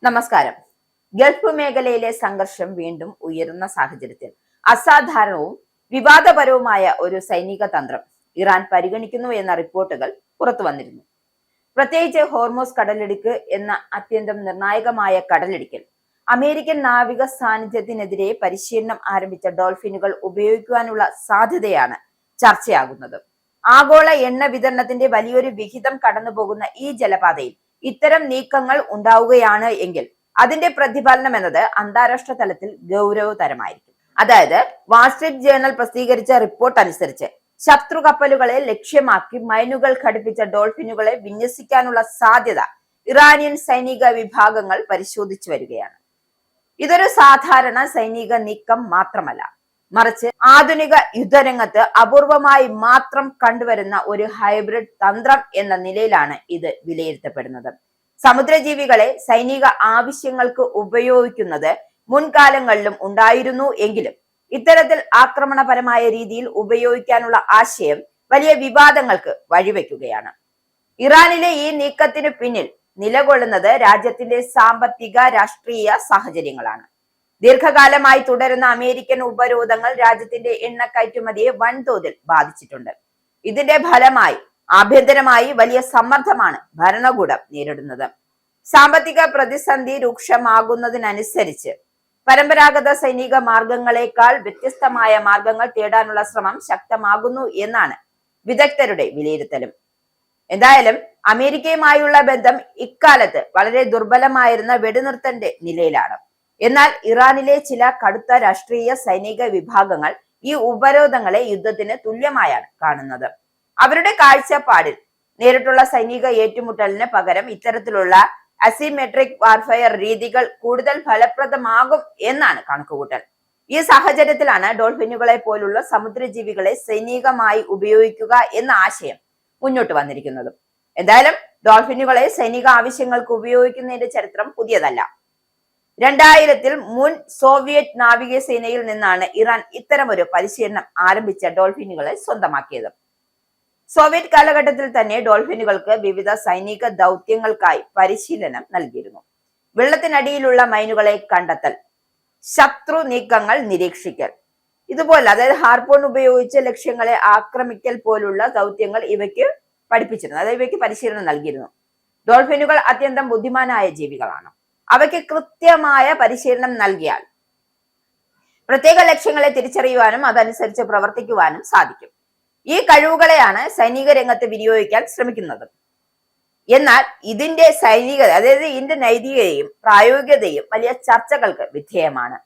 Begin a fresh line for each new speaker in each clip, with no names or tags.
നമസ്കാരം. ഗൾഫ് മേഖലയിലെ സംഘർഷം വീണ്ടും ഉയരുന്ന സാഹചര്യത്തിൽ അസാധാരണവും വിവാദപരവുമായ ഒരു സൈനിക തന്ത്രം ഇറാൻ പരിഗണിക്കുന്നു എന്ന റിപ്പോർട്ടുകൾ പുറത്തു വന്നിരുന്നു. പ്രത്യേകിച്ച് ഹോർമോസ് കടലിടുക്ക് എന്ന അത്യന്തം നിർണായകമായ കടലിടുക്കിൽ അമേരിക്കൻ നാവിക സാന്നിധ്യത്തിനെതിരെ പരിശീലനം ആരംഭിച്ച ഡോൾഫിനുകൾ ഉപയോഗിക്കുവാനുള്ള സാധ്യതയാണ് ചർച്ചയാകുന്നത്. ആഗോള എണ്ണ വിതരണത്തിന്റെ വലിയൊരു വിഹിതം കടന്നുപോകുന്ന ഈ ജലപാതയിൽ ഇത്തരം നീക്കങ്ങൾ ഉണ്ടാവുകയാണ് എങ്കിൽ അതിന്റെ പ്രതിഫലനം എന്നത് അന്താരാഷ്ട്ര തലത്തിൽ ഗൗരവതരമായിരിക്കും. അതായത് വാൾസ്ട്രീറ്റ് ജേർണൽ പ്രസിദ്ധീകരിച്ച റിപ്പോർട്ട് അനുസരിച്ച് ശത്രു കപ്പലുകളെ ലക്ഷ്യമാക്കി മൈനുകൾ ഘടിപ്പിച്ച ഡോൾഫിനുകളെ വിന്യസിക്കാനുള്ള സാധ്യത ഇറാനിയൻ സൈനിക വിഭാഗങ്ങൾ പരിശോധിച്ചു വരികയാണ്. ഇതൊരു സാധാരണ സൈനിക നീക്കം മാത്രമല്ല, മറിച്ച് ആധുനിക യുദ്ധരംഗത്ത് അപൂർവമായി മാത്രം കണ്ടുവരുന്ന ഒരു ഹൈബ്രിഡ് തന്ത്രം എന്ന നിലയിലാണ് ഇത് വിലയിരുത്തപ്പെടുന്നത്. സമുദ്രജീവികളെ സൈനിക ആവശ്യങ്ങൾക്ക് ഉപയോഗിക്കുന്നത് മുൻകാലങ്ങളിലും ഉണ്ടായിരുന്നു എങ്കിലും ഇത്തരത്തിൽ ആക്രമണപരമായ രീതിയിൽ ഉപയോഗിക്കാനുള്ള ആശയം വലിയ വിവാദങ്ങൾക്ക് വഴിവെക്കുകയാണ്. ഇറാനിലെ ഈ നീക്കത്തിനു പിന്നിൽ നിലകൊള്ളുന്നത് രാജ്യത്തിന്റെ സാമ്പത്തിക രാഷ്ട്രീയ സാഹചര്യങ്ങളാണ്. ദീർഘകാലമായി തുടരുന്ന അമേരിക്കൻ ഉപരോധങ്ങൾ രാജ്യത്തിന്റെ എണ്ണ കയറ്റുമതിയെ വൻതോതിൽ ബാധിച്ചിട്ടുണ്ട്. ഇതിന്റെ ഫലമായി ആഭ്യന്തരമായി വലിയ സമ്മർദ്ദമാണ് ഭരണകൂടം നേരിടുന്നത്. സാമ്പത്തിക പ്രതിസന്ധി രൂക്ഷമാകുന്നതിനനുസരിച്ച് പരമ്പരാഗത സൈനിക മാർഗങ്ങളെക്കാൾ വ്യത്യസ്തമായ മാർഗങ്ങൾ തേടാനുള്ള ശ്രമം ശക്തമാകുന്നു എന്നാണ് വിദഗ്ധരുടെ വിലയിരുത്തലും. എന്തായാലും അമേരിക്കയുമായുള്ള ബന്ധം ഇക്കാലത്ത് വളരെ ദുർബലമായിരുന്ന വെടിനിർത്തലിന്റെ നിലയിലാണ്. എന്നാൽ ഇറാനിലെ ചില കടുത്ത രാഷ്ട്രീയ സൈനിക വിഭാഗങ്ങൾ ഈ ഉപരോധങ്ങളെ യുദ്ധത്തിന് തുല്യമായാണ് കാണുന്നത്. അവരുടെ കാഴ്ചപ്പാടിൽ നേരിട്ടുള്ള സൈനിക ഏറ്റുമുട്ടലിന് പകരം ഇത്തരത്തിലുള്ള അസിമെട്രിക് വാർഫെയർ രീതികൾ കൂടുതൽ ഫലപ്രദമാകും എന്നാണ് കണക്കുകൂട്ടൽ. ഈ സാഹചര്യത്തിലാണ് ഡോൾഫിനുകളെ പോലുള്ള സമുദ്രജീവികളെ സൈനികമായി ഉപയോഗിക്കുക എന്ന ആശയം മുന്നോട്ട് വന്നിരിക്കുന്നത്. എന്തായാലും ഡോൾഫിനുകളെ സൈനിക ആവശ്യങ്ങൾക്ക് ഉപയോഗിക്കുന്നതിന്റെ ചരിത്രം പുതിയതല്ല. 2000-ൽ മുൻ സോവിയറ്റ് നാവികസേനയിൽ നിന്നാണ് ഇറാൻ ഇത്തരമൊരു പരിശീലനം ആരംഭിച്ച ഡോൾഫിനുകളെ സ്വന്തമാക്കിയത്. സോവിയറ്റ് കാലഘട്ടത്തിൽ തന്നെ ഡോൾഫിനുകൾക്ക് വിവിധ സൈനിക ദൗത്യങ്ങൾക്കായി പരിശീലനം നൽകിയിരുന്നു. വെള്ളത്തിനടിയിലുള്ള മൈനുകളെ കണ്ടെത്തൽ, ശത്രു നീക്കങ്ങൾ നിരീക്ഷിക്കൽ, ഇതുപോലെ അതായത് ഹാർപൂൺ ഉപയോഗിച്ച് ലക്ഷ്യങ്ങളെ ആക്രമിക്കൽ പോലുള്ള ദൗത്യങ്ങൾ ഇവയ്ക്ക് പഠിപ്പിച്ചിരുന്നു, അതായത് ഇവയ്ക്ക് പരിശീലനം നൽകിയിരുന്നു. ഡോൾഫിനുകൾ അത്യന്തം ബുദ്ധിമാനായ ജീവികളാണ്. അവയ്ക്ക് കൃത്യമായ പരിശീലനം നൽകിയാൽ പ്രത്യേക ലക്ഷ്യങ്ങളെ തിരിച്ചറിയുവാനും അതനുസരിച്ച് പ്രവർത്തിക്കുവാനും സാധിക്കും. ഈ കഴിവുകളെയാണ് സൈനിക രംഗത്ത് വിനിയോഗിക്കാൻ ശ്രമിക്കുന്നത്. എന്നാൽ ഇതിന്റെ നൈതികതയും പ്രായോഗികതയും വലിയ ചർച്ചകൾക്ക് വിധേയമാണ്.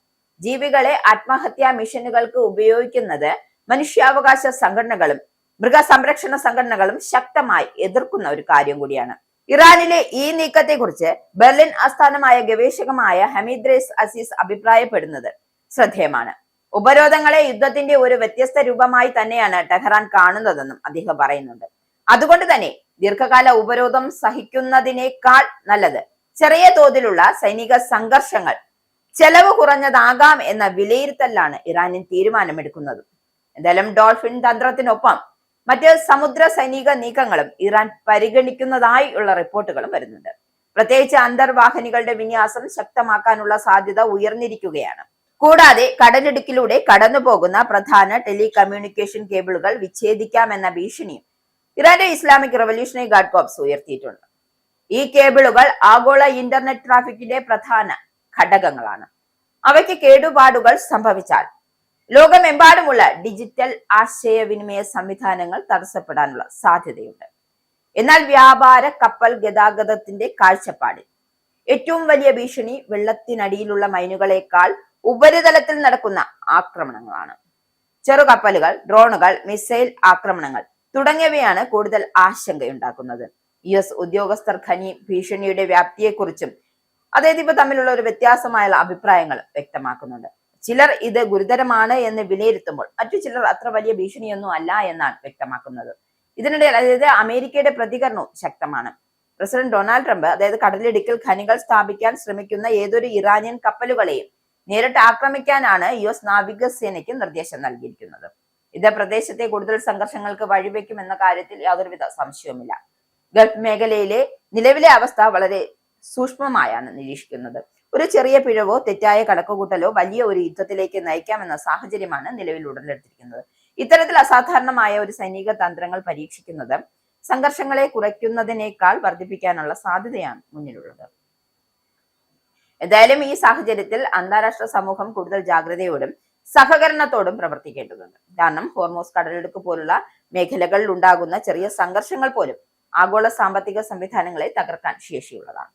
ജീവികളെ ആത്മഹത്യാ മിഷനുകൾക്ക് ഉപയോഗിക്കുന്നത് മനുഷ്യാവകാശ സംഘടനകളും മൃഗസംരക്ഷണ സംഘടനകളും ശക്തമായി എതിർക്കുന്ന ഒരു കാര്യം കൂടിയാണ്. ഇറാനിലെ ഈ നീക്കത്തെക്കുറിച്ച് ബെർലിൻ ആസ്ഥാനമായ ഗവേഷകമായ ഹമീദ്രേസ് അസീസ് അഭിപ്രായപ്പെടുന്നത് ശ്രദ്ധേയമാണ്. ഉപരോധങ്ങളെ യുദ്ധത്തിന്റെ ഒരു വ്യത്യസ്ത രൂപമായി തന്നെയാണ് ടെഹ്റാൻ കാണുന്നതെന്നും അദ്ദേഹം പറയുന്നുണ്ട്. അതുകൊണ്ട് തന്നെ ദീർഘകാല ഉപരോധം സഹിക്കുന്നതിനേക്കാൾ നല്ലത് ചെറിയ തോതിലുള്ള സൈനിക സംഘർഷങ്ങൾ ചെലവ് കുറഞ്ഞതാകാം എന്ന വിലയിരുത്തലാണ് ഇറാനിയൻ തീരുമാനമെടുക്കുന്നത്. എന്തായാലും ഡോൾഫിൻ തന്ത്രത്തിനൊപ്പം മറ്റ് സമുദ്ര സൈനിക നീക്കങ്ങളും ഇറാൻ പരിഗണിക്കുന്നതായി ഉള്ള റിപ്പോർട്ടുകളും വരുന്നുണ്ട്. പ്രത്യേകിച്ച് അന്തർവാഹിനികളുടെ വിന്യാസം ശക്തമാക്കാനുള്ള സാധ്യത ഉയർന്നിരിക്കുകയാണ്. കൂടാതെ കടലിടുക്കിലൂടെ കടന്നുപോകുന്ന പ്രധാന ടെലികമ്മ്യൂണിക്കേഷൻ കേബിളുകൾ വിച്ഛേദിക്കാമെന്ന ഭീഷണിയും ഇറാന്റെ ഇസ്ലാമിക് റവല്യൂഷണറി ഗാർഡ് കോർപ്സ് ഉയർത്തിയിട്ടുണ്ട്. ഈ കേബിളുകൾ ആഗോള ഇന്റർനെറ്റ് ട്രാഫിക്കിന്റെ പ്രധാന ഘടകങ്ങളാണ്. അവയ്ക്ക് കേടുപാടുകൾ സംഭവിച്ചാൽ ലോകമെമ്പാടുമുള്ള ഡിജിറ്റൽ ആശയവിനിമയ സംവിധാനങ്ങൾ തടസ്സപ്പെടാനുള്ള സാധ്യതയുണ്ട്. എന്നാൽ വ്യാപാര കപ്പൽ ഗതാഗതത്തിന്റെ കാഴ്ചപ്പാടിൽ ഏറ്റവും വലിയ ഭീഷണി വെള്ളത്തിനടിയിലുള്ള മൈനുകളെക്കാൾ ഉപരിതലത്തിൽ നടക്കുന്ന ആക്രമണങ്ങളാണ്. ചെറുകപ്പലുകൾ, ഡ്രോണുകൾ, മിസൈൽ ആക്രമണങ്ങൾ തുടങ്ങിയവയാണ് കൂടുതൽ ആശങ്കയുണ്ടാക്കുന്നത്. US ഉദ്യോഗസ്ഥർ ഖനി ഭീഷണിയുടെ വ്യാപ്തിയെക്കുറിച്ചും അതായത് ഇവ തമ്മിലുള്ള ഒരു വ്യത്യാസമായുള്ള അഭിപ്രായങ്ങൾ വ്യക്തമാക്കുന്നുണ്ട്. ചിലർ ഇത് ഗുരുതരമാണ് എന്ന് വിലയിരുത്തുമ്പോൾ മറ്റു ചിലർ അത്ര വലിയ ഭീഷണിയൊന്നും അല്ല എന്നാണ് വ്യക്തമാക്കുന്നത്. ഇതിനിടയിൽ അതായത് അമേരിക്കയുടെ പ്രതികരണവും ശക്തമാണ്. പ്രസിഡന്റ് ഡൊണാൾഡ് ട്രംപ് അതായത് കടലിടുക്കിൽ ഖനികൾ സ്ഥാപിക്കാൻ ശ്രമിക്കുന്ന ഏതൊരു ഇറാനിയൻ കപ്പലുകളെയും നേരിട്ട് ആക്രമിക്കാനാണ് US നാവികസേനയ്ക്ക് നിർദ്ദേശം നൽകിയിരിക്കുന്നത്. ഇത് പ്രദേശത്തെ കൂടുതൽ സംഘർഷങ്ങൾക്ക് വഴിവെക്കുമെന്ന കാര്യത്തിൽ യാതൊരുവിധ സംശയവുമില്ല. ഗൾഫ് മേഖലയിലെ നിലവിലെ അവസ്ഥ വളരെ സൂക്ഷ്മമായാണ് നിരീക്ഷിക്കുന്നത്. ഒരു ചെറിയ പിഴവോ തെറ്റായ കണക്കുകൂട്ടലോ വലിയ ഒരു യുദ്ധത്തിലേക്ക് നയിക്കാമെന്ന സാഹചര്യമാണ് നിലവിൽ ഉടലെടുത്തിരിക്കുന്നത്. ഇത്തരത്തിൽ അസാധാരണമായ ഒരു സൈനിക തന്ത്രങ്ങൾ പരീക്ഷിക്കുന്നത് സംഘർഷങ്ങളെ കുറയ്ക്കുന്നതിനേക്കാൾ വർദ്ധിപ്പിക്കാനുള്ള സാധ്യതയാണ് മുന്നിലുള്ളത്. എന്തായാലും ഈ സാഹചര്യത്തിൽ അന്താരാഷ്ട്ര സമൂഹം കൂടുതൽ ജാഗ്രതയോടും സഹകരണത്തോടും പ്രവർത്തിക്കേണ്ടതുണ്ട്. കാരണം ഹോർമോസ് കടലിടുക്ക് പോലുള്ള മേഖലകളിൽ ഉണ്ടാകുന്ന ചെറിയ സംഘർഷങ്ങൾ പോലും ആഗോള സാമ്പത്തിക സംവിധാനങ്ങളെ തകർക്കാൻ ശേഷിയുള്ളതാണ്.